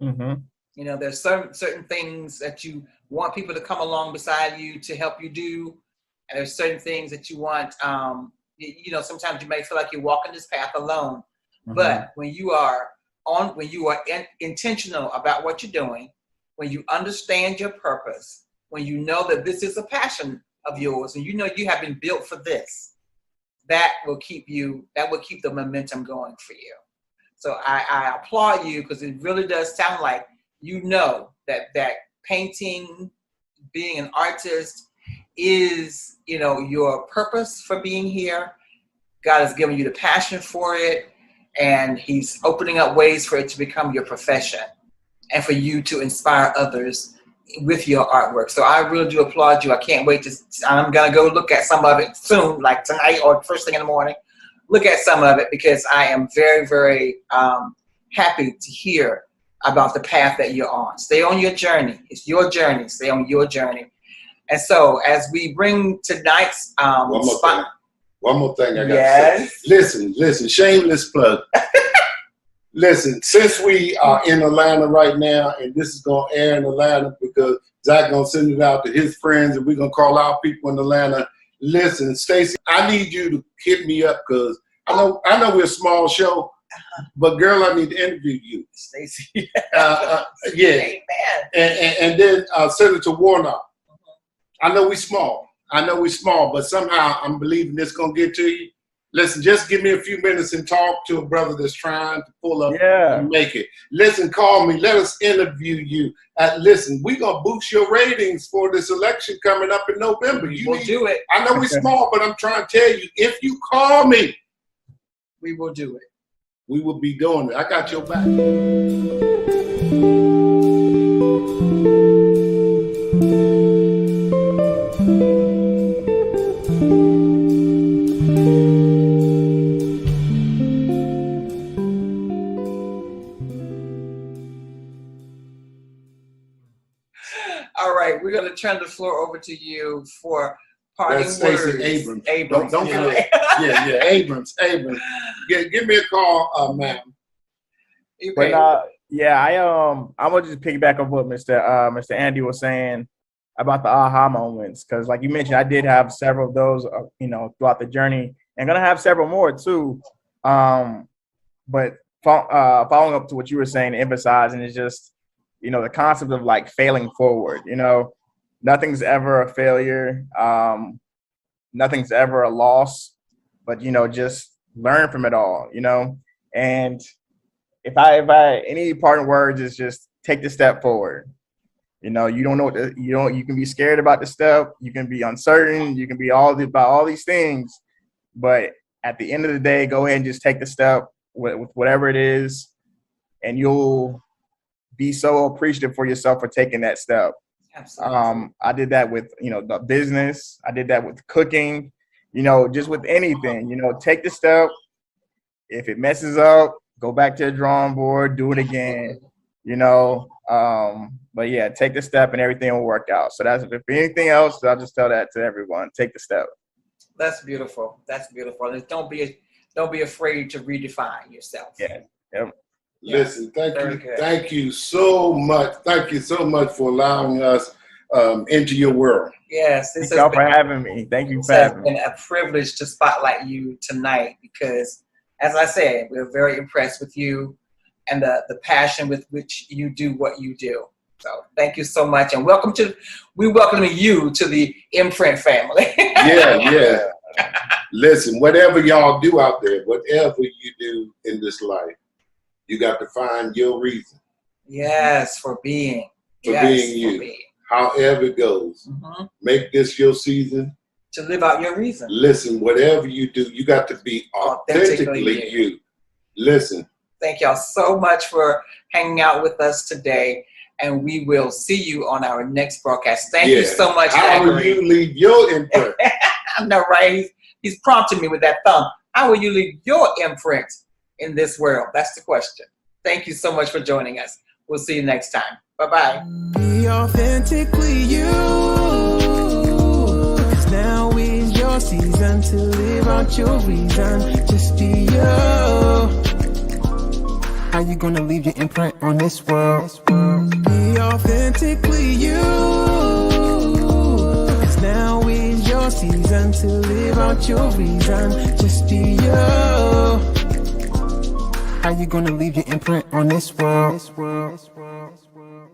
Mm-hmm. You know, there's certain things that you want people to come along beside you to help you do. And there's certain things that you want, you know, sometimes you may feel like you're walking this path alone. Mm-hmm. But when you are intentional about what you're doing, when you understand your purpose, when you know that this is a passion of yours, and you know you have been built for this, that will keep the momentum going for you. So I applaud you, because it really does sound like you know that painting, being an artist is, you know, your purpose for being here. God has given you the passion for it, and he's opening up ways for it to become your profession and for you to inspire others with your artwork. So I really do applaud you. I can't wait I'm going to go look at some of it soon, like tonight or first thing in the morning. Look at some of it, because I am very, very happy to hear about the path that you're on. Stay on your journey. It's your journey. Stay on your journey. And so as we bring tonight's One more thing I got Yes. to say. Listen, shameless plug. Listen, since we are in Atlanta right now, and this is going to air in Atlanta because Zach going to send it out to his friends, and we're going to call our people in Atlanta. Listen, Stacey, I need you to hit me up, because I know we're a small show, but girl, I need to interview you. Stacey. Yeah. Amen. And then Senator Warnock. I know we're small, but somehow I'm believing this going to get to you. Listen, just give me a few minutes and talk to a brother that's trying to pull up and make it. Listen, call me. Let us interview you. Listen, we're going to boost your ratings for this election coming up in November. We'll do it. I know we're small, but I'm trying to tell you, if you call me, we will do it. We will be doing it. I got your back. All right, we're going to turn the floor over to you for parting words. Abrams. Abrams. Don't forget. Yeah, Abrams. Give me a call, ma'am. Okay. But I'm gonna just piggyback on what Mr. Andy was saying about the aha moments, because like you mentioned, I did have several of those, throughout the journey, and gonna have several more too. But following up to what you were saying, emphasizing is just, the concept of like failing forward. Nothing's ever a failure. Nothing's ever a loss, but just learn from it all. And if I any parting words is just take the step forward. You don't know you can be scared about the step, you can be uncertain, you can be about all these things, but at the end of the day, go ahead and just take the step with whatever it is, and you'll be so appreciative for yourself for taking that step. Absolutely. I did that with the business. I did that with cooking. Just with anything. Take the step. If it messes up, go back to the drawing board, do it again. But yeah, take the step and everything will work out. So that's, if anything else, I'll just tell that to everyone. Take the step. That's beautiful. And don't be afraid to redefine yourself. Yeah. Yep. Listen, thank you so much. Thank you so much for allowing us into your world. Yes, Thank y'all for having me. Thank you for having me. It's been a privilege to spotlight you tonight, because, as I said, we're very impressed with you and the passion with which you do what you do. So thank you so much, and we welcome you to the Imprint family. Yeah. Listen, whatever y'all do out there, whatever you do in this life, you got to find your reason. Yes, for being. Being you. However it goes. Mm-hmm. Make this your season. To live out your reason. Listen, whatever you do, you got to be authentically you. Listen. Thank y'all so much for hanging out with us today, and we will see you on our next broadcast. Thank you so much. How will you leave your imprint? I know, right? He's prompting me with that thumb. How will you leave your imprint in this world? That's the question. Thank you so much for joining us. We'll see you next time. Bye-bye. Be authentically you, 'cause now is your your season to live out your reason. Just be you. How you gonna leave your imprint on this world? Be authentically you. 'Cause now is your season to live out your reason. Just be you. How you gonna leave your imprint on this world?